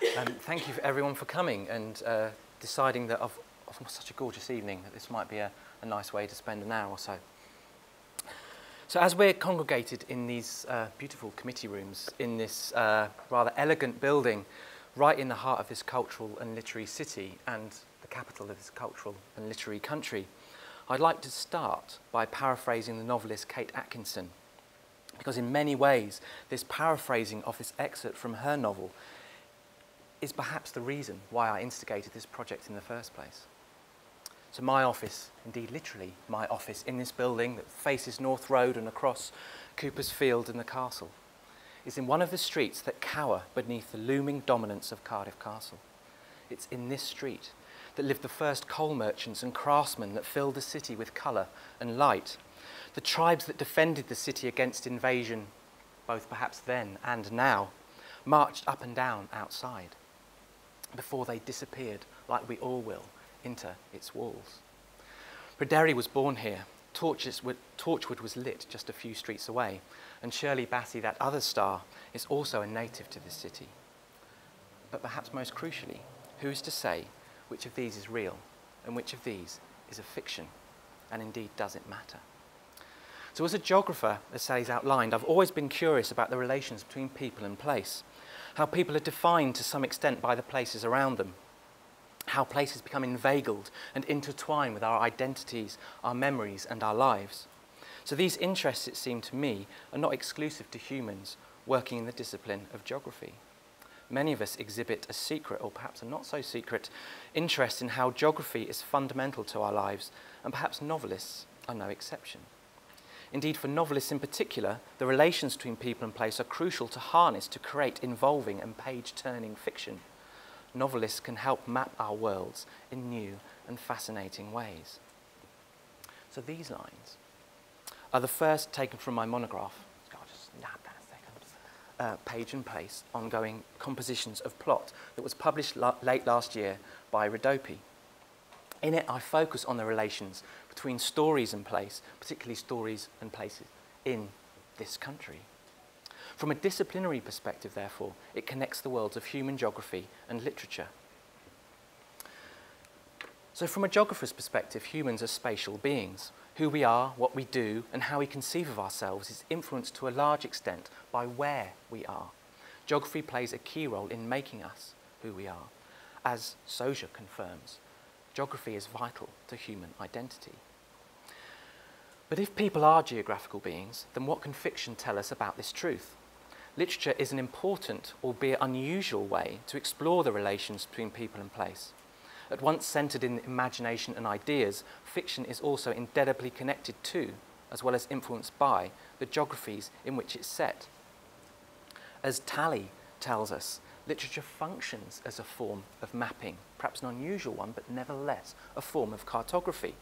Thank you everyone for coming and deciding that of such a gorgeous evening that this might be a nice way to spend an hour or so. So as we're congregated in these beautiful committee rooms in this rather elegant building right in the heart of this cultural and literary city and the capital of this cultural and literary country, I'd like to start by paraphrasing the novelist Kate Atkinson, because in many ways this paraphrasing of this excerpt from her novel is perhaps the reason why I instigated this project in the first place. So my office, indeed literally my office in this building that faces North Road and across Cooper's Field and the castle, is in one of the streets that cower beneath the looming dominance of Cardiff Castle. It's in this street that lived the first coal merchants and craftsmen that filled the city with colour and light, the tribes that defended the city against invasion, both perhaps then and now, marched up and down outside before they disappeared, like we all will, into its walls. Pryderi was born here. Torchwood was lit just a few streets away, and Shirley Bassey, that other star, is also a native to this city. But perhaps most crucially, who's to say which of these is real and which of these is a fiction? And indeed, does it matter? So as a geographer, as Sally's outlined, I've always been curious about the relations between people and place, how people are defined to some extent by the places around them, how places become inveigled and intertwine with our identities, our memories and our lives. So these interests, it seemed to me, are not exclusive to humans working in the discipline of geography. Many of us exhibit a secret, or perhaps a not so secret, interest in how geography is fundamental to our lives, and perhaps novelists are no exception. Indeed, for novelists in particular, the relations between people and place are crucial to harness to create involving and page-turning fiction. Novelists can help map our worlds in new and fascinating ways. So these lines are the first taken from my monograph. I'll just nab that a second. Page and Place, Ongoing Compositions of Plot, that was published late last year by Rodopi. In it, I focus on the relations between stories and place, particularly stories and places in this country. From a disciplinary perspective, therefore, it connects the worlds of human geography and literature. So from a geographer's perspective, humans are spatial beings. Who we are, what we do, and how we conceive of ourselves is influenced to a large extent by where we are. Geography plays a key role in making us who we are. As Soja confirms, geography is vital to human identity. But if people are geographical beings, then what can fiction tell us about this truth? Literature is an important, albeit unusual, way to explore the relations between people and place. At once centred in imagination and ideas, fiction is also indelibly connected to, as well as influenced by, the geographies in which it's set. As Talley tells us, literature functions as a form of mapping, perhaps an unusual one, but nevertheless a form of cartography.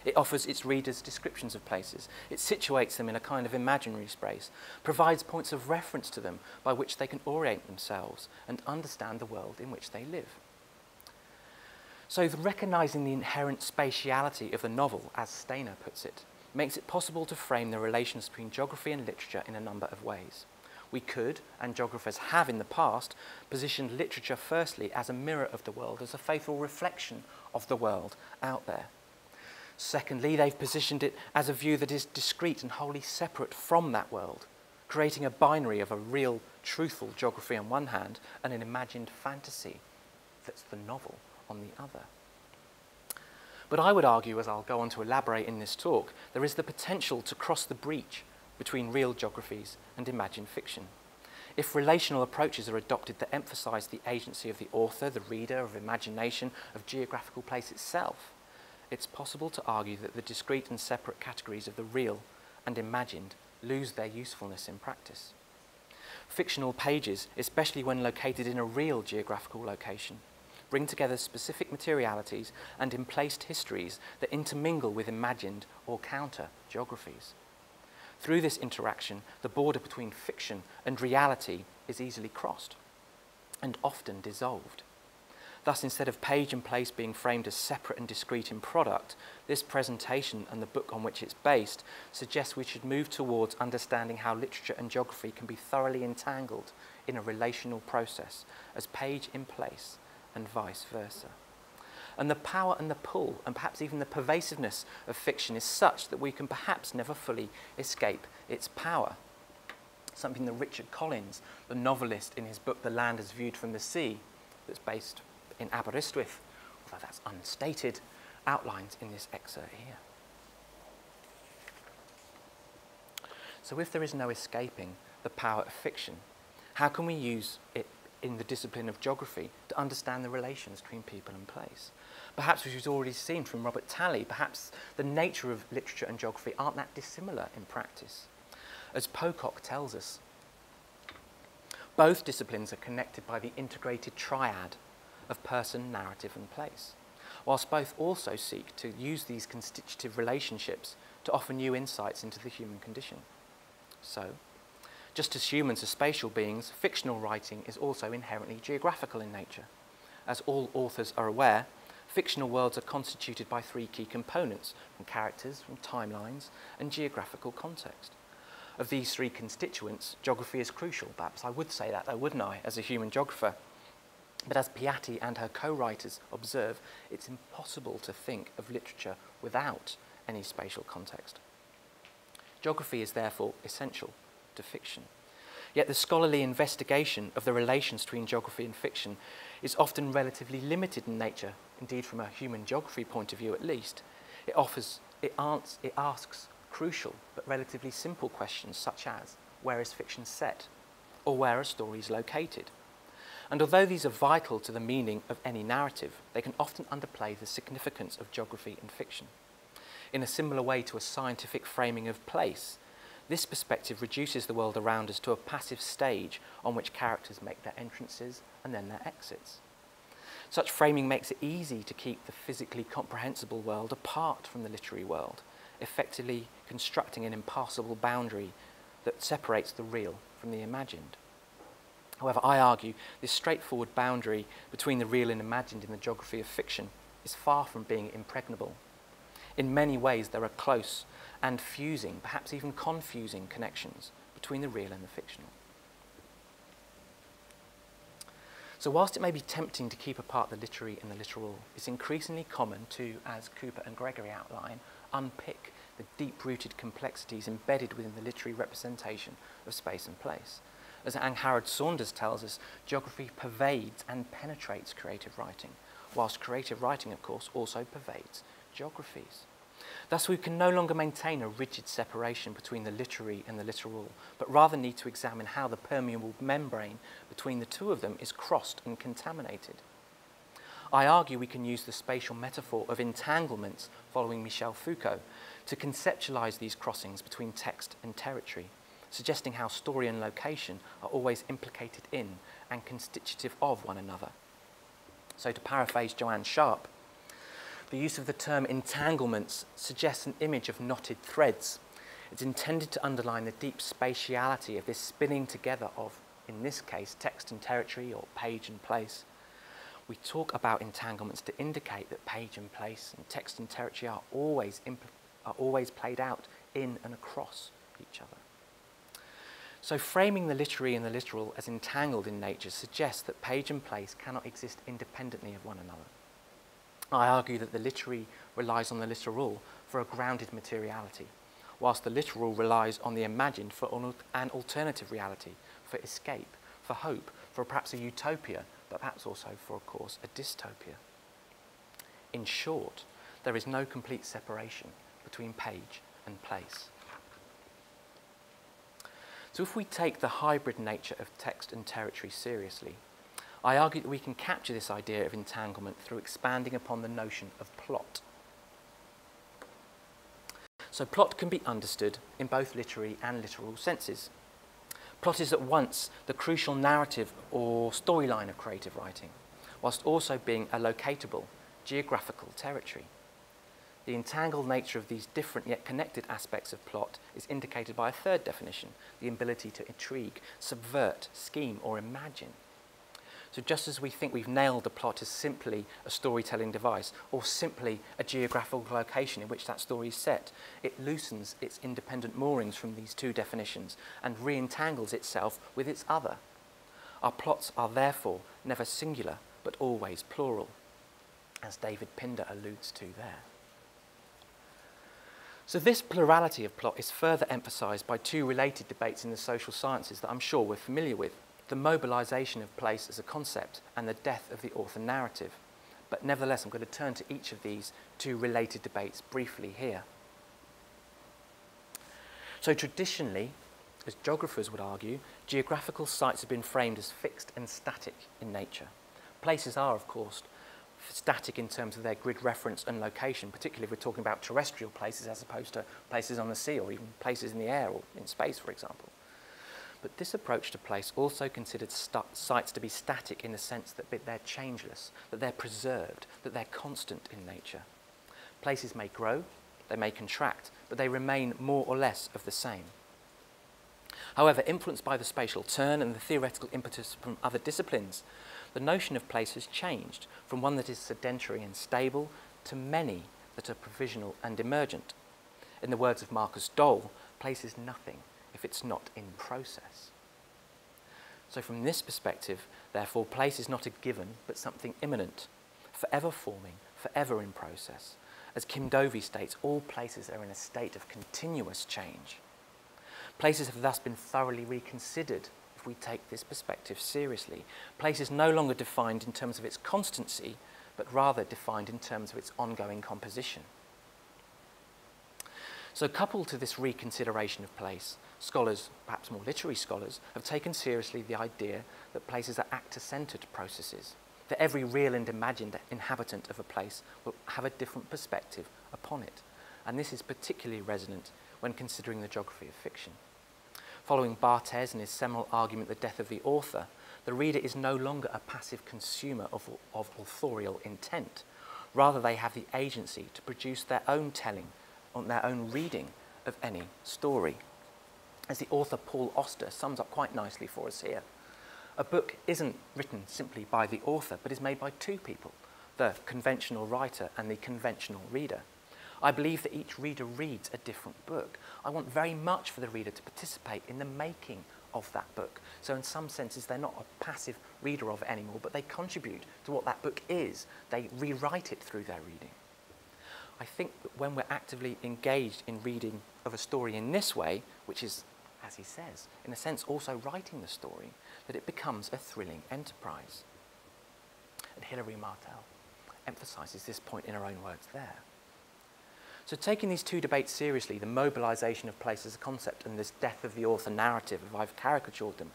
It offers its readers descriptions of places. It situates them in a kind of imaginary space, provides points of reference to them by which they can orient themselves and understand the world in which they live. So recognising the inherent spatiality of the novel, as Stainer puts it, makes it possible to frame the relations between geography and literature in a number of ways. We could, and geographers have in the past, positioned literature firstly as a mirror of the world, as a faithful reflection of the world out there. Secondly, they've positioned it as a view that is discrete and wholly separate from that world, creating a binary of a real, truthful geography on one hand and an imagined fantasy that's the novel on the other. But I would argue, as I'll go on to elaborate in this talk, there is the potential to cross the breach between real geographies and imagined fiction. If relational approaches are adopted that emphasise the agency of the author, the reader, of imagination, of geographical place itself, it's possible to argue that the discrete and separate categories of the real and imagined lose their usefulness in practice. Fictional pages, especially when located in a real geographical location, bring together specific materialities and emplaced histories that intermingle with imagined or counter geographies. Through this interaction, the border between fiction and reality is easily crossed and often dissolved. Thus, instead of page and place being framed as separate and discrete in product, this presentation and the book on which it's based suggests we should move towards understanding how literature and geography can be thoroughly entangled in a relational process as page in place and vice versa. And the power and the pull, and perhaps even the pervasiveness of fiction is such that we can perhaps never fully escape its power. Something that Richard Collins, the novelist in his book The Land as Viewed from the Sea, that's based in Aberystwyth, although that's unstated, outlines in this excerpt here. So if there is no escaping the power of fiction, how can we use it in the discipline of geography to understand the relations between people and place? Perhaps, as we've already seen from Robert Talley, perhaps the nature of literature and geography aren't that dissimilar in practice. As Pocock tells us, both disciplines are connected by the integrated triad of person, narrative and place, whilst both also seek to use these constitutive relationships to offer new insights into the human condition. So, just as humans are spatial beings, fictional writing is also inherently geographical in nature. As all authors are aware, fictional worlds are constituted by three key components, from characters, from timelines, and geographical context. Of these three constituents, geography is crucial. Perhaps I would say that, though, wouldn't I, as a human geographer? But as Piatti and her co-writers observe, it's impossible to think of literature without any spatial context. Geography is therefore essential to fiction. Yet the scholarly investigation of the relations between geography and fiction is often relatively limited in nature, indeed from a human geography point of view at least. It asks crucial but relatively simple questions such as, where is fiction set? Or where are stories located? And although these are vital to the meaning of any narrative, they can often underplay the significance of geography and fiction. In a similar way to a scientific framing of place, this perspective reduces the world around us to a passive stage on which characters make their entrances and then their exits. Such framing makes it easy to keep the physically comprehensible world apart from the literary world, effectively constructing an impassable boundary that separates the real from the imagined. However, I argue this straightforward boundary between the real and imagined in the geography of fiction is far from being impregnable. In many ways, there are close and fusing, perhaps even confusing connections between the real and the fictional. So whilst it may be tempting to keep apart the literary and the literal, it's increasingly common to, as Cooper and Gregory outline, unpick the deep-rooted complexities embedded within the literary representation of space and place. As Harrod Saunders tells us, geography pervades and penetrates creative writing, whilst creative writing, of course, also pervades geographies. Thus, we can no longer maintain a rigid separation between the literary and the literal, but rather need to examine how the permeable membrane between the two of them is crossed and contaminated. I argue we can use the spatial metaphor of entanglements following Michel Foucault to conceptualise these crossings between text and territory, suggesting how story and location are always implicated in and constitutive of one another. So to paraphrase Joanne Sharp, the use of the term entanglements suggests an image of knotted threads. It's intended to underline the deep spatiality of this spinning together of, in this case, text and territory or page and place. We talk about entanglements to indicate that page and place and text and territory are always played out in and across each other. So framing the literary and the literal as entangled in nature suggests that page and place cannot exist independently of one another. I argue that the literary relies on the literal for a grounded materiality, whilst the literal relies on the imagined for an alternative reality, for escape, for hope, for perhaps a utopia, but perhaps also for, of course, a dystopia. In short, there is no complete separation between page and place. So if we take the hybrid nature of text and territory seriously, I argue that we can capture this idea of entanglement through expanding upon the notion of plot. So plot can be understood in both literary and literal senses. Plot is at once the crucial narrative or storyline of creative writing, whilst also being a locatable, geographical territory. The entangled nature of these different yet connected aspects of plot is indicated by a third definition, the ability to intrigue, subvert, scheme, or imagine. So just as we think we've nailed a plot as simply a storytelling device or simply a geographical location in which that story is set, it loosens its independent moorings from these two definitions and re-entangles itself with its other. Our plots are therefore never singular, but always plural, as David Pinder alludes to there. So this plurality of plot is further emphasised by two related debates in the social sciences that I'm sure we're familiar with: the mobilisation of place as a concept and the death of the author narrative. But nevertheless, I'm going to turn to each of these two related debates briefly here. So traditionally, as geographers would argue, geographical sites have been framed as fixed and static in nature. Places are, of course, static in terms of their grid reference and location, particularly if we're talking about terrestrial places as opposed to places on the sea or even places in the air or in space, for example. But this approach to place also considered sites to be static in the sense that they're changeless, that they're preserved, that they're constant in nature. Places may grow, they may contract, but they remain more or less of the same. However, influenced by the spatial turn and the theoretical impetus from other disciplines, the notion of place has changed from one that is sedentary and stable to many that are provisional and emergent. In the words of Marcus Dole, place is nothing if it's not in process. So from this perspective, therefore, place is not a given, but something immanent, forever forming, forever in process. As Kim Dovey states, all places are in a state of continuous change. Places have thus been thoroughly reconsidered if we take this perspective seriously. Place is no longer defined in terms of its constancy, but rather defined in terms of its ongoing composition. So coupled to this reconsideration of place, scholars, perhaps more literary scholars, have taken seriously the idea that places are actor-centred processes, that every real and imagined inhabitant of a place will have a different perspective upon it. And this is particularly resonant when considering the geography of fiction. Following Barthes and his seminal argument, The Death of the Author, the reader is no longer a passive consumer of authorial intent. Rather, they have the agency to produce their own telling, on their own reading of any story. As the author Paul Auster sums up quite nicely for us here, a book isn't written simply by the author, but is made by two people, the conventional writer and the conventional reader. I believe that each reader reads a different book. I want very much for the reader to participate in the making of that book. So in some senses, they're not a passive reader of it anymore, but they contribute to what that book is. They rewrite it through their reading. I think that when we're actively engaged in reading of a story in this way, which is, as he says, in a sense also writing the story, that it becomes a thrilling enterprise. And Hilary Martel emphasises this point in her own words there. So taking these two debates seriously, the mobilisation of place as a concept and this death of the author narrative, if I've caricatured them,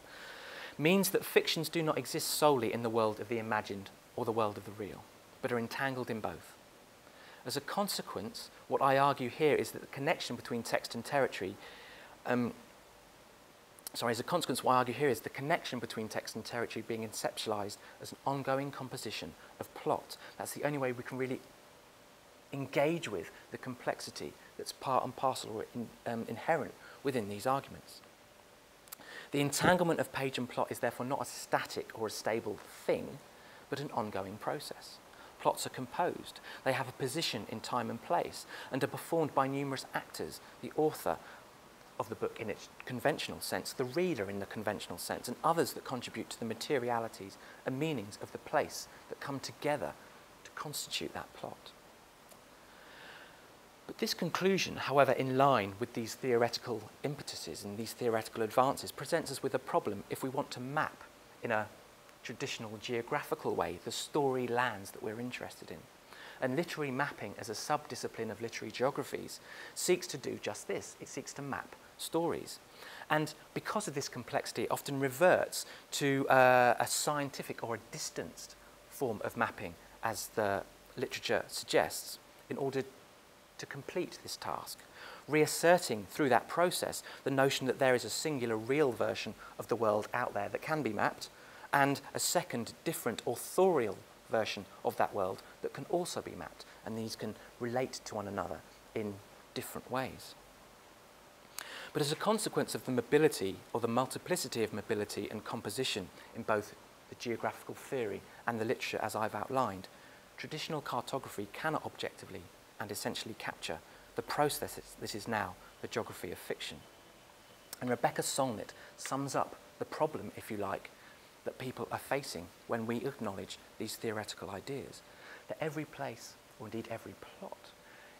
means that fictions do not exist solely in the world of the imagined or the world of the real, but are entangled in both. As a consequence, what I argue here is that the connection between text and territory, the connection between text and territory being conceptualised as an ongoing composition of plot. That's the only way we can really engage with the complexity that's part and parcel or inherent within these arguments. The entanglement of page and plot is therefore not a static or a stable thing, but an ongoing process. Plots are composed, they have a position in time and place, and are performed by numerous actors, the author of the book in its conventional sense, the reader in the conventional sense, and others that contribute to the materialities and meanings of the place that come together to constitute that plot. But this conclusion, however, in line with these theoretical impetuses and these theoretical advances, presents us with a problem if we want to map in a traditional geographical way the story lands that we're interested in. And literary mapping as a sub-discipline of literary geographies seeks to do just this. It seeks to map stories. And because of this complexity, it often reverts to a scientific or a distanced form of mapping, as the literature suggests, in order to complete this task, reasserting through that process the notion that there is a singular real version of the world out there that can be mapped, and a second, different, authorial version of that world that can also be mapped, and these can relate to one another in different ways. But as a consequence of the mobility or the multiplicity of mobility and composition in both the geographical theory and the literature as I've outlined, traditional cartography cannot objectively and essentially capture the process that is now the geography of fiction. And Rebecca Solnit sums up the problem, if you like, that people are facing when we acknowledge these theoretical ideas, that every place, or indeed every plot,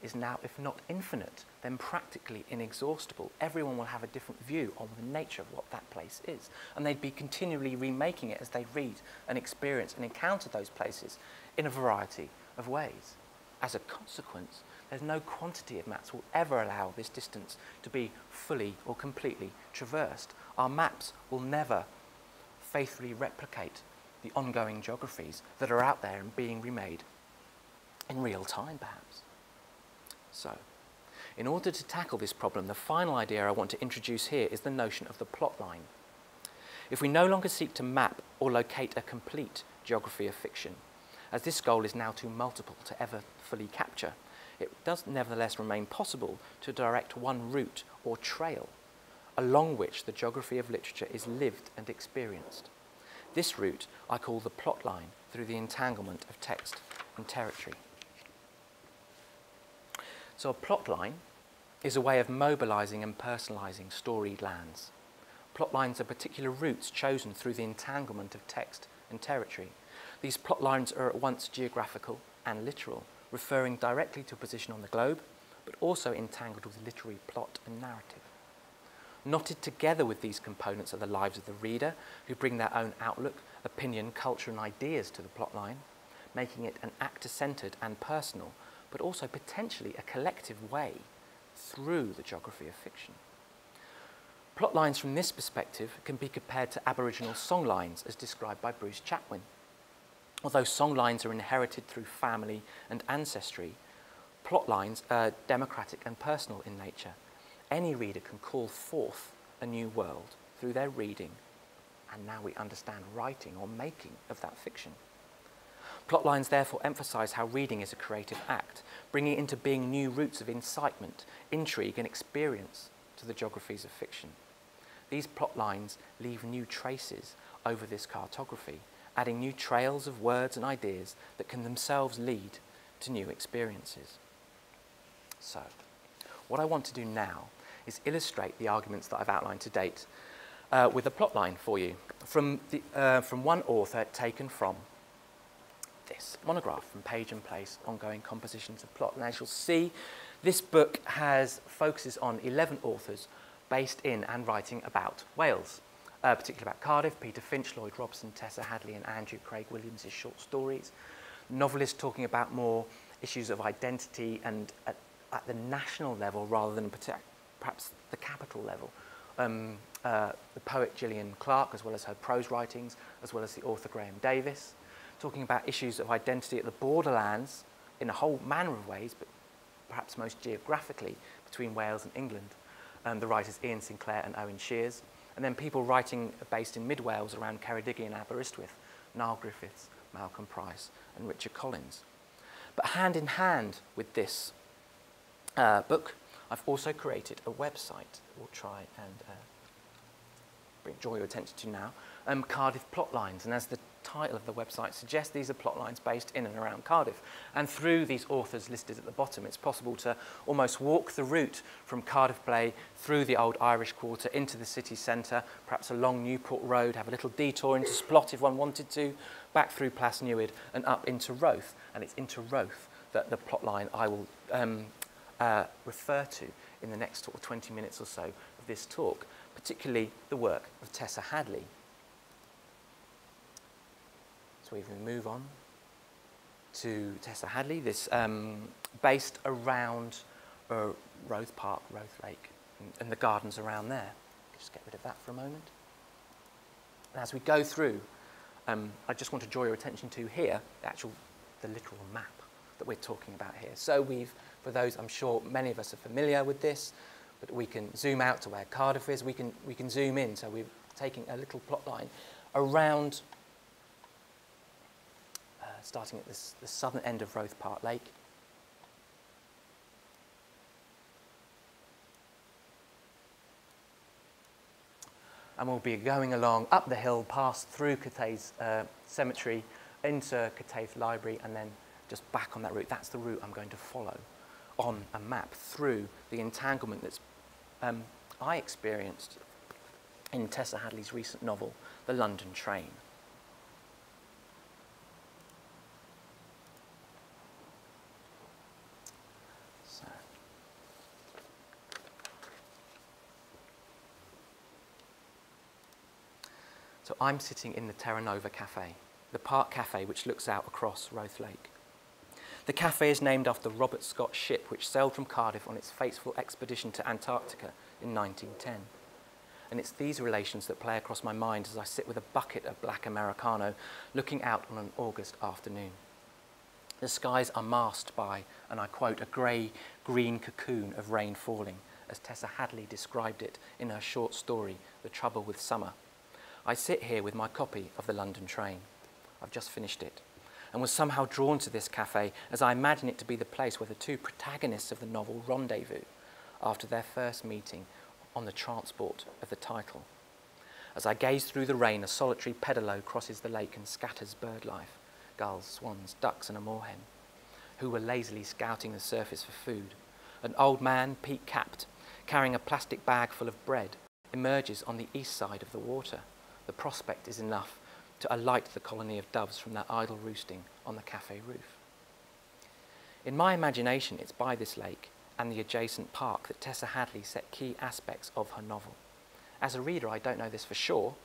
is now, if not infinite, then practically inexhaustible. Everyone will have a different view on the nature of what that place is, and they'd be continually remaking it as they read and experience and encounter those places in a variety of ways. As a consequence, there's no quantity of maps will ever allow this distance to be fully or completely traversed. Our maps will never faithfully replicate the ongoing geographies that are out there and being remade in real time, perhaps. So, in order to tackle this problem, the final idea I want to introduce here is the notion of the plot line. If we no longer seek to map or locate a complete geography of fiction, as this goal is now too multiple to ever fully capture, it does nevertheless remain possible to direct one route or trail along which the geography of literature is lived and experienced. This route I call the plot line through the entanglement of text and territory. So a plot line is a way of mobilising and personalising storied lands. Plot lines are particular routes chosen through the entanglement of text and territory. These plot lines are at once geographical and literal, referring directly to a position on the globe, but also entangled with literary plot and narrative. Knotted together with these components are the lives of the reader, who bring their own outlook, opinion, culture and ideas to the plotline, making it an actor-centred and personal, but also potentially a collective way through the geography of fiction. Plotlines from this perspective can be compared to Aboriginal songlines as described by Bruce Chatwin. Although songlines are inherited through family and ancestry, plotlines are democratic and personal in nature. Any reader can call forth a new world through their reading, and now we understand writing or making of that fiction. Plotlines therefore emphasise how reading is a creative act, bringing into being new routes of incitement, intrigue and experience to the geographies of fiction. These plotlines leave new traces over this cartography, adding new trails of words and ideas that can themselves lead to new experiences. So, what I want to do now is illustrate the arguments that I've outlined to date with a plotline for you from one author taken from this monograph from Page and Place, Ongoing Compositions of Plot. And as you'll see, this book focuses on 11 authors based in and writing about Wales, particularly about Cardiff, Peter Finch, Lloyd Robson, Tessa Hadley and Andrew Craig Williams' short stories. Novelists talking about more issues of identity and at the national level rather than perhaps the capital level. The poet Gillian Clarke, as well as her prose writings, as well as the author Graham Davis, talking about issues of identity at the borderlands in a whole manner of ways, but perhaps most geographically between Wales and England. The writers Ian Sinclair and Owen Shears, and then people writing based in mid-Wales around Ceredigion and Aberystwyth, Niall Griffiths, Malcolm Price and Richard Collins. But hand in hand with this book, I've also created a website we'll try and draw your attention to now, Cardiff Plotlines. And as the title of the website suggests, these are plotlines based in and around Cardiff. And through these authors listed at the bottom, it's possible to almost walk the route from Cardiff Bay through the old Irish Quarter into the city centre, perhaps along Newport Road, have a little detour into Splot if one wanted to, back through Plas Newydd and up into Roath. And it's into Roath that the plotline I will refer to in the next 20 minutes or so of this talk, particularly the work of Tessa Hadley. So we can move on to Tessa Hadley, this based around Roath Park, Roath Lake, and the gardens around there. Just get rid of that for a moment. And as we go through, I just want to draw your attention to here, the literal map that we're talking about here. So for those, I'm sure many of us are familiar with this, but we can zoom out to where Cardiff is. We can zoom in. So we're taking a little plot line around, starting at the southern end of Roath Park Lake. and we'll be going along up the hill, past through Catay's cemetery, into Catay's library, and then just back on that route. That's the route I'm going to follow on a map through the entanglement that's I experienced in Tessa Hadley's recent novel, The London Train. So I'm sitting in the Terra Nova Cafe, the Park Cafe which looks out across Roath Lake. The cafe is named after the Robert Scott ship which sailed from Cardiff on its fateful expedition to Antarctica in 1910. And it's these relations that play across my mind as I sit with a bucket of black Americano looking out on an August afternoon. The skies are masked by, and I quote, a grey-green cocoon of rain falling, as Tessa Hadley described it in her short story, The Trouble with Summer. I sit here with my copy of The London Train. I've just finished it, and was somehow drawn to this cafe as I imagine it to be the place where the two protagonists of the novel rendezvous after their first meeting on the transport of the title. As I gaze through the rain, a solitary pedalo crosses the lake and scatters bird life, gulls, swans, ducks and a moorhen, who were lazily scouting the surface for food. An old man, peak-capped, carrying a plastic bag full of bread, emerges on the east side of the water. The prospect is enough to alight the colony of doves from their idle roosting on the cafe roof. In my imagination, it's by this lake and the adjacent park that Tessa Hadley set key aspects of her novel. As a reader, I don't know this for sure.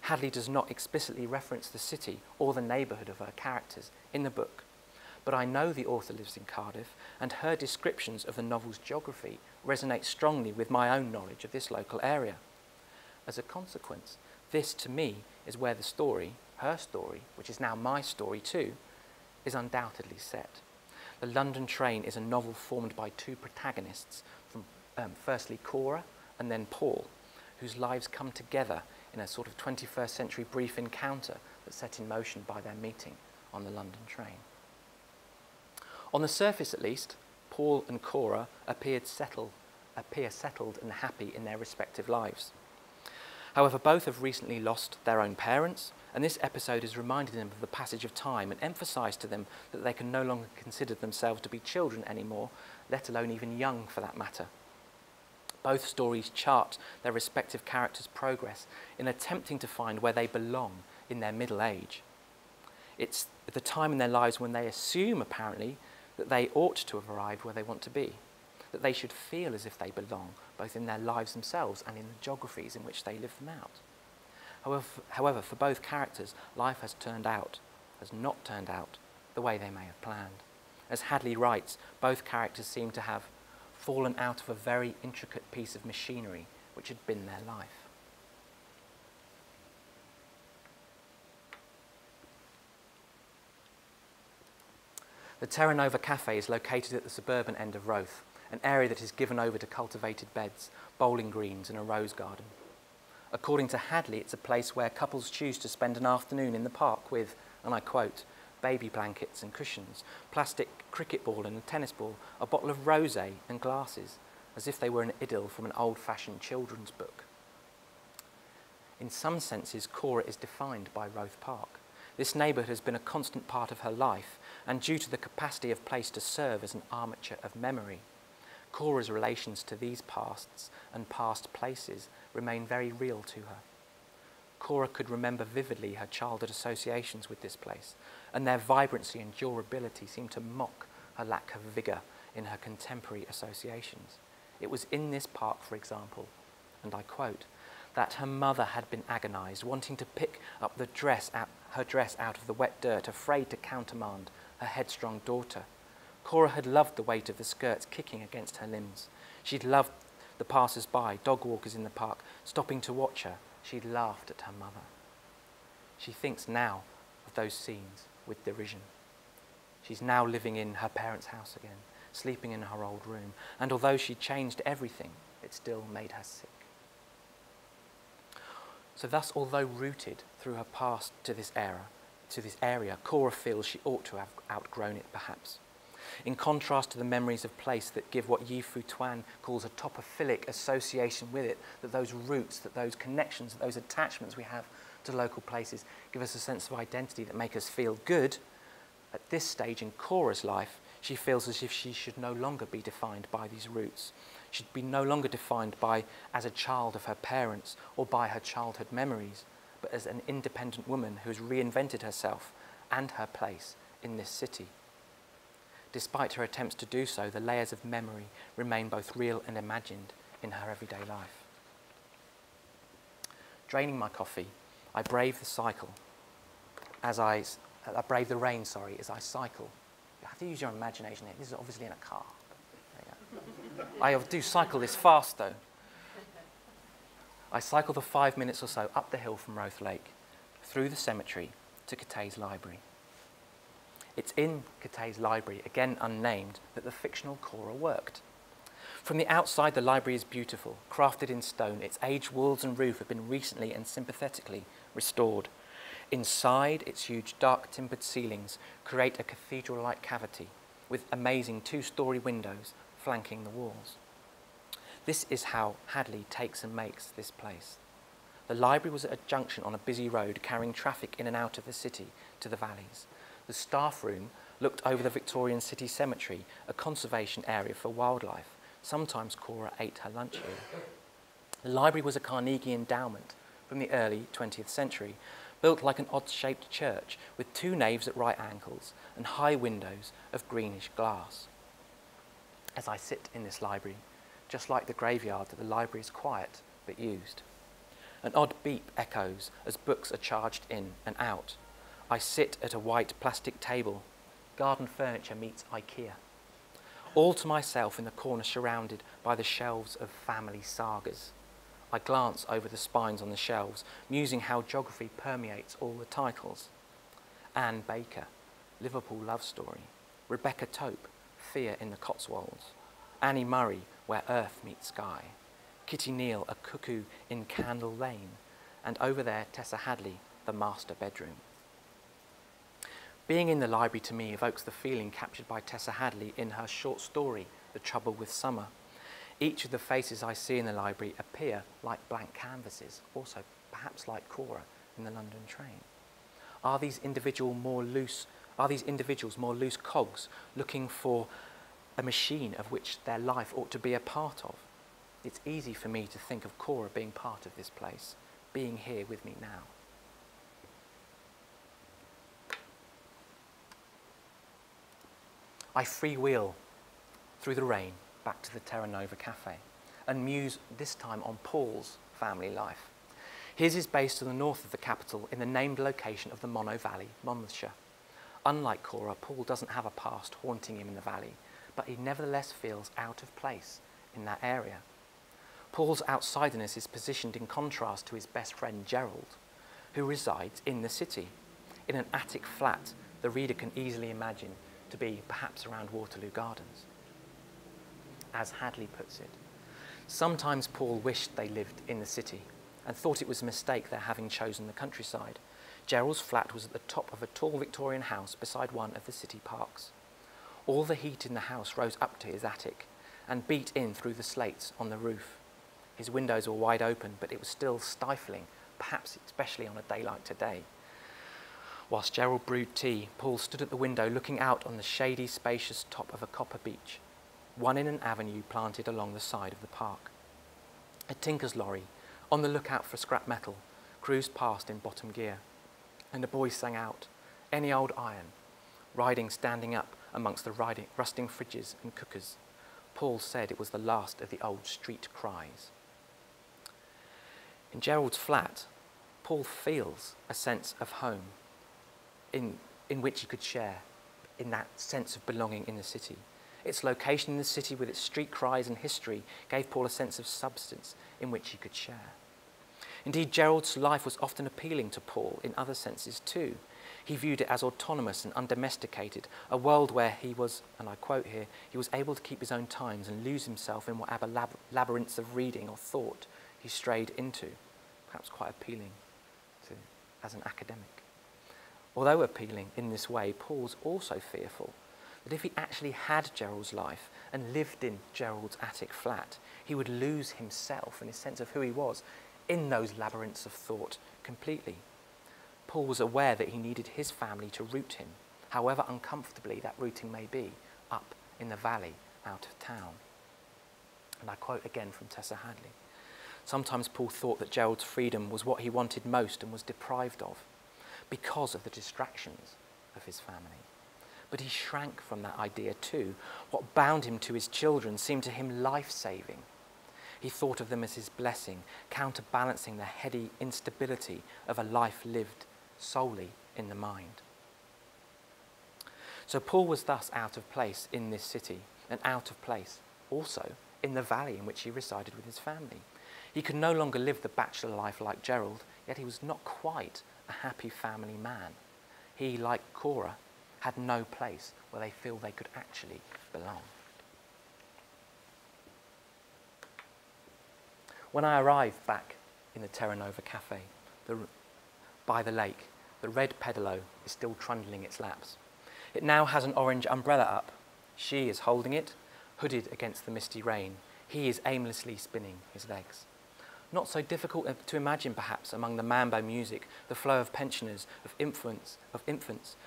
Hadley does not explicitly reference the city or the neighbourhood of her characters in the book, but I know the author lives in Cardiff, and her descriptions of the novel's geography resonate strongly with my own knowledge of this local area. As a consequence, this, to me, is where the story, her story, which is now my story too, is undoubtedly set. The London Train is a novel formed by two protagonists, from firstly Cora and then Paul, whose lives come together in a sort of 21st century brief encounter that's set in motion by their meeting on the London Train. On the surface, at least, Paul and Cora appear settled and happy in their respective lives. However, both have recently lost their own parents, and this episode has reminded them of the passage of time and emphasised to them that they can no longer consider themselves to be children anymore, let alone even young for that matter. Both stories chart their respective characters' progress in attempting to find where they belong in their middle age. It's the time in their lives when they assume, apparently, that they ought to have arrived where they want to be, that they should feel as if they belong, both in their lives themselves and in the geographies in which they live them out. However, for both characters, life has not turned out the way they may have planned. As Hadley writes, both characters seem to have fallen out of a very intricate piece of machinery which had been their life. The Terra Nova Cafe is located at the suburban end of Roath, an area that is given over to cultivated beds, bowling greens and a rose garden. According to Hadley, it's a place where couples choose to spend an afternoon in the park with, and I quote, baby blankets and cushions, plastic cricket ball and a tennis ball, a bottle of rosé and glasses, as if they were an idyll from an old-fashioned children's book. In some senses, Cora is defined by Roath Park. This neighbourhood has been a constant part of her life, and due to the capacity of place to serve as an armature of memory, Cora's relations to these pasts and past places remain very real to her. Cora could remember vividly her childhood associations with this place, and their vibrancy and durability seem to mock her lack of vigour in her contemporary associations. It was in this park, for example, and I quote, that her mother had been agonised, wanting to pick up her dress out of the wet dirt, afraid to countermand her headstrong daughter. Cora had loved the weight of the skirts kicking against her limbs. She'd loved the passers-by, dog walkers in the park, stopping to watch her. She'd laughed at her mother. She thinks now of those scenes with derision. She's now living in her parents' house again, sleeping in her old room, and although she'd changed everything, it still made her sick. So thus, although rooted through her past to this area, Cora feels she ought to have outgrown it, perhaps. in contrast to the memories of place that give what Yi Fu Tuan calls a topophilic association with it, that those roots, that those connections, that those attachments we have to local places give us a sense of identity that make us feel good. At this stage in Cora's life, she feels as if she should no longer be defined by these roots. She'd be no longer defined by as a child of her parents or by her childhood memories, but as an independent woman who has reinvented herself and her place in this city. Despite her attempts to do so, the layers of memory remain both real and imagined in her everyday life. Draining my coffee, I brave the cycle as I brave the rain, as I cycle. You have to use your imagination here. This is obviously in a car. I do cycle this fast, though. I cycle for 5 minutes or so up the hill from Roath Lake, through the cemetery to Catay's library. It's in Catay's library, again unnamed, that the fictional Cora worked. From the outside, the library is beautiful, crafted in stone. Its aged walls and roof have been recently and sympathetically restored. Inside, its huge dark timbered ceilings create a cathedral-like cavity with amazing two-story windows flanking the walls. This is how Hadley takes and makes this place. The library was at a junction on a busy road carrying traffic in and out of the city to the valleys. The staff room looked over the Victorian City Cemetery, a conservation area for wildlife. Sometimes Cora ate her lunch here. The library was a Carnegie endowment from the early 20th century, built like an odd-shaped church with two naves at right angles and high windows of greenish glass. As I sit in this library, just like the graveyard, the library is quiet but used. An odd beep echoes as books are charged in and out. I sit at a white plastic table. Garden furniture meets IKEA. All to myself in the corner, surrounded by the shelves of family sagas. I glance over the spines on the shelves, musing how geography permeates all the titles. Anne Baker, Liverpool Love Story. Rebecca Tope, Fear in the Cotswolds. Annie Murray, Where Earth Meets Sky. Kitty Neal, A Cuckoo in Candle Lane. And over there, Tessa Hadley, The Master Bedroom. Being in the library to me evokes the feeling captured by Tessa Hadley in her short story, The Trouble with Summer. Each of the faces I see in the library appear like blank canvases, also perhaps like Cora in the London train. Are these individuals more loose cogs looking for a machine of which their life ought to be a part of? It's easy for me to think of Cora being part of this place, being here with me now. I freewheel through the rain back to the Terra Nova Cafe and muse this time on Paul's family life. His is based to the north of the capital in the named location of the Monnow Valley, Monmouthshire. Unlike Cora, Paul doesn't have a past haunting him in the valley, but he nevertheless feels out of place in that area. Paul's outsiderness is positioned in contrast to his best friend Gerald, who resides in the city, in an attic flat the reader can easily imagine to be perhaps around Waterloo Gardens. As Hadley puts it, sometimes Paul wished they lived in the city and thought it was a mistake their having chosen the countryside. Gerald's flat was at the top of a tall Victorian house beside one of the city parks. All the heat in the house rose up to his attic and beat in through the slates on the roof. His windows were wide open, but it was still stifling, perhaps especially on a day like today. Whilst Gerald brewed tea, Paul stood at the window looking out on the shady, spacious top of a copper beech, one in an avenue planted along the side of the park. A tinker's lorry, on the lookout for scrap metal, cruised past in bottom gear, and a boy sang out, "Any old iron," riding standing up amongst the rusting fridges and cookers. Paul said it was the last of the old street cries. In Gerald's flat, Paul feels a sense of home in which he could share in that sense of belonging in the city. Its location in the city with its street cries and history gave Paul a sense of substance in which he could share. Indeed, Gerald's life was often appealing to Paul in other senses too. He viewed it as autonomous and undomesticated, a world where he was, and I quote here, he was able to keep his own times and lose himself in whatever labyrinths of reading or thought he strayed into, perhaps quite appealing to as an academic. Although appealing in this way, Paul's also fearful that if he actually had Gerald's life and lived in Gerald's attic flat, he would lose himself and his sense of who he was in those labyrinths of thought completely. Paul was aware that he needed his family to root him, however uncomfortably that rooting may be, up in the valley out of town. And I quote again from Tessa Hadley. Sometimes Paul thought that Gerald's freedom was what he wanted most and was deprived of because of the distractions of his family. But he shrank from that idea too. What bound him to his children seemed to him life-saving. He thought of them as his blessing, counterbalancing the heady instability of a life lived solely in the mind. So Paul was thus out of place in this city, and out of place also in the valley in which he resided with his family. He could no longer live the bachelor life like Gerald, yet he was not quite a happy family man. He, like Cora, had no place where they feel they could actually belong. When I arrived back in the Terra Nova Cafe by the lake, the red pedalo is still trundling its laps. It now has an orange umbrella up. She is holding it, hooded against the misty rain. He is aimlessly spinning his legs. Not so difficult to imagine, perhaps, among the mambo music, the flow of pensioners, of infants,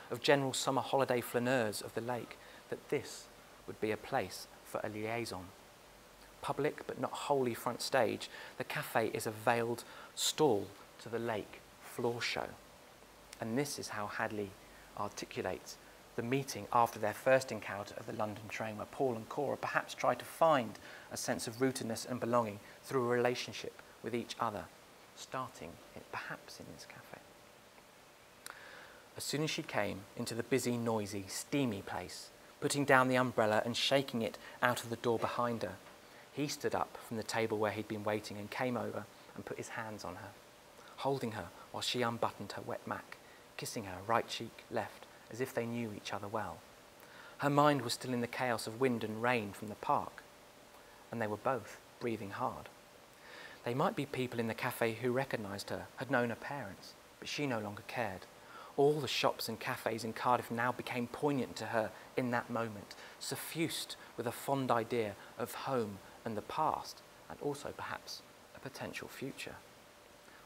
of general summer holiday flaneurs of the lake, that this would be a place for a liaison. Public but not wholly front stage, the cafe is a veiled stall to the lake floor show. And this is how Hadley articulates the meeting after their first encounter of the London train, where Paul and Cora perhaps try to find a sense of rootedness and belonging through a relationship with each other, starting perhaps in this cafe. As soon as she came into the busy, noisy, steamy place, putting down the umbrella and shaking it out of the door behind her, he stood up from the table where he'd been waiting and came over and put his hands on her, holding her while she unbuttoned her wet mac, kissing her right cheek, left, as if they knew each other well. Her mind was still in the chaos of wind and rain from the park, and they were both breathing hard. They might be people in the cafe who recognised her, had known her parents, but she no longer cared. All the shops and cafes in Cardiff now became poignant to her in that moment, suffused with a fond idea of home and the past, and also perhaps a potential future.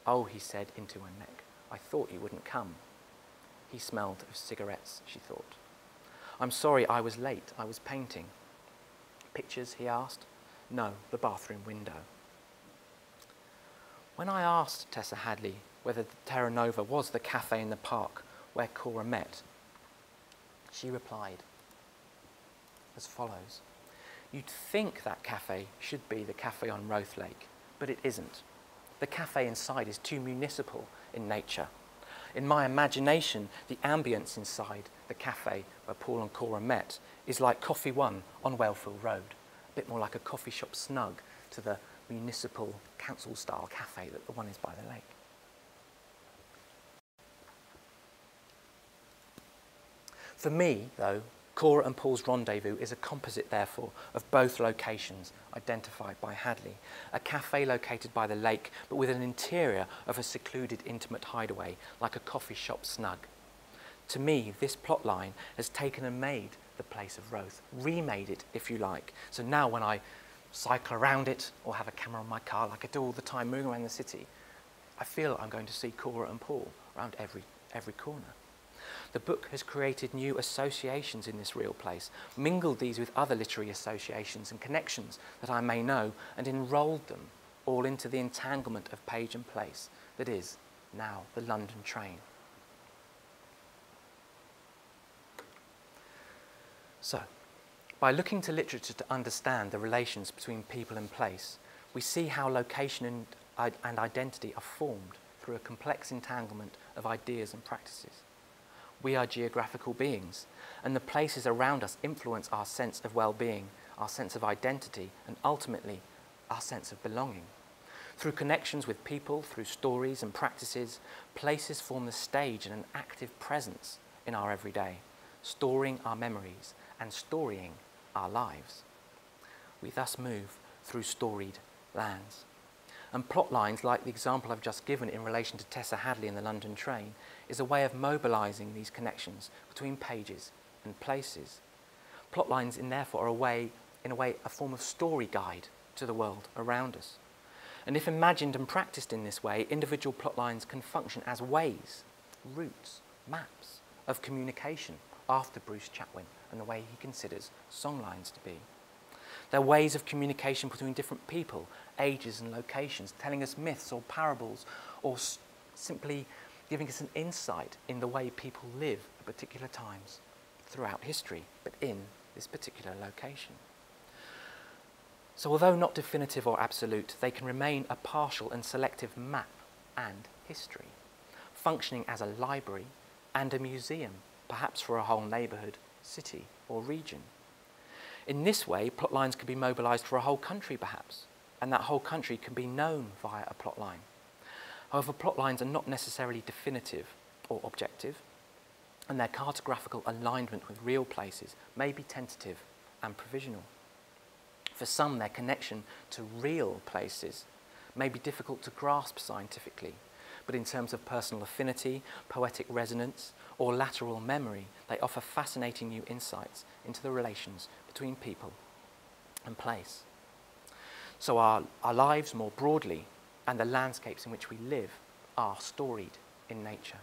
"Oh," he said into her neck, "I thought you wouldn't come." He smelled of cigarettes, she thought. "I'm sorry I was late, I was painting." "Pictures?" he asked. "No, the bathroom window." When I asked Tessa Hadley whether the Terra Nova was the cafe in the park where Cora met, she replied as follows. "You'd think that cafe should be the cafe on Roath Lake, but it isn't. The cafe inside is too municipal in nature. In my imagination, the ambience inside the cafe where Paul and Cora met is like Coffee One on Wellfield Road, a bit more like a coffee shop snug to the municipal council-style cafe that the one is by the lake." For me, though, Cora and Paul's rendezvous is a composite, therefore, of both locations identified by Hadley. A cafe located by the lake, but with an interior of a secluded, intimate hideaway, like a coffee shop snug. To me, this plot line has taken and made the place of Roath, remade it, if you like. So now when I cycle around it or have a camera on my car, like I do all the time, moving around the city, I feel I'm going to see Cora and Paul around every corner. The book has created new associations in this real place, mingled these with other literary associations and connections that I may know, and enrolled them all into the entanglement of page and place that is now the London train. So, by looking to literature to understand the relations between people and place, we see how location and identity are formed through a complex entanglement of ideas and practices. We are geographical beings, and the places around us influence our sense of well-being, our sense of identity, and ultimately, our sense of belonging. Through connections with people, through stories and practices, places form the stage and an active presence in our everyday, storing our memories and storying our lives. We thus move through storied lands. And plot lines, like the example I've just given in relation to Tessa Hadley and the London train, is a way of mobilising these connections between pages and places. Plot lines, therefore, are in a way, a form of story guide to the world around us. And if imagined and practiced in this way, individual plot lines can function as ways, routes, maps of communication after Bruce Chatwin and the way he considers songlines to be. They're ways of communication between different people, ages and locations, telling us myths or parables, or simply giving us an insight in the way people live at particular times throughout history, but in this particular location. So although not definitive or absolute, they can remain a partial and selective map and history, functioning as a library and a museum, perhaps for a whole neighbourhood, city or region. In this way, plot lines can be mobilised for a whole country perhaps, and that whole country can be known via a plot line. However, plot lines are not necessarily definitive or objective, and their cartographical alignment with real places may be tentative and provisional. For some, their connection to real places may be difficult to grasp scientifically, but in terms of personal affinity, poetic resonance, or lateral memory, they offer fascinating new insights into the relations between people and place. So our lives more broadly, and the landscapes in which we live, are storied in nature.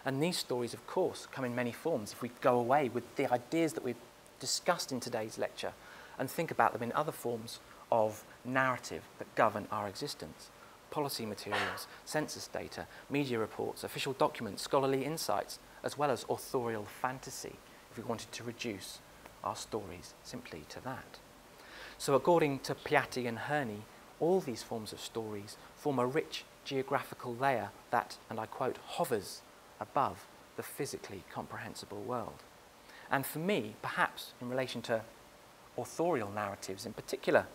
And these stories, of course, come in many forms. If we go away with the ideas that we've discussed in today's lecture and think about them in other forms of narrative that govern our existence: policy materials, census data, media reports, official documents, scholarly insights, as well as authorial fantasy, if we wanted to reduce our stories simply to that. So according to Piatti and Herney, all these forms of stories form a rich geographical layer that, and I quote, hovers above the physically comprehensible world. And for me, perhaps in relation to authorial narratives in particular,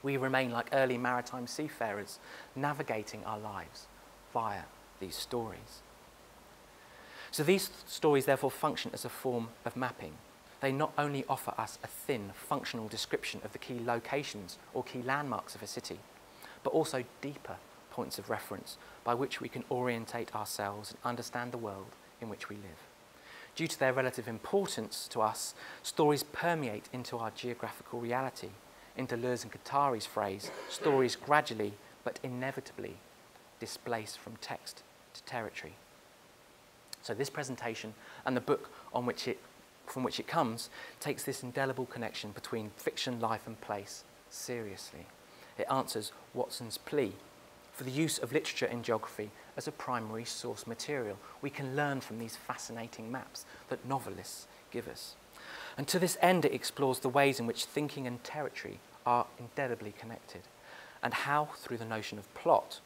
we remain like early maritime seafarers, navigating our lives via these stories. So these stories therefore function as a form of mapping. They not only offer us a thin, functional description of the key locations or key landmarks of a city, but also deeper points of reference by which we can orientate ourselves and understand the world in which we live. Due to their relative importance to us, stories permeate into our geographical reality. In Deleuze and Guattari's phrase, stories gradually but inevitably displace from text to territory. So this presentation and the book from which it comes takes this indelible connection between fiction, life and place seriously. It answers Watson's plea for the use of literature in geography as a primary source material. We can learn from these fascinating maps that novelists give us. And to this end, it explores the ways in which thinking and territory are indelibly connected, and how, through the notion of plot,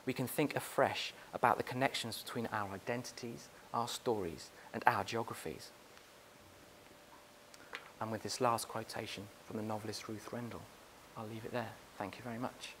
we can think afresh about the connections between our identities, our stories, and our geographies. And with this last quotation from the novelist Ruth Rendell, I'll leave it there. Thank you very much.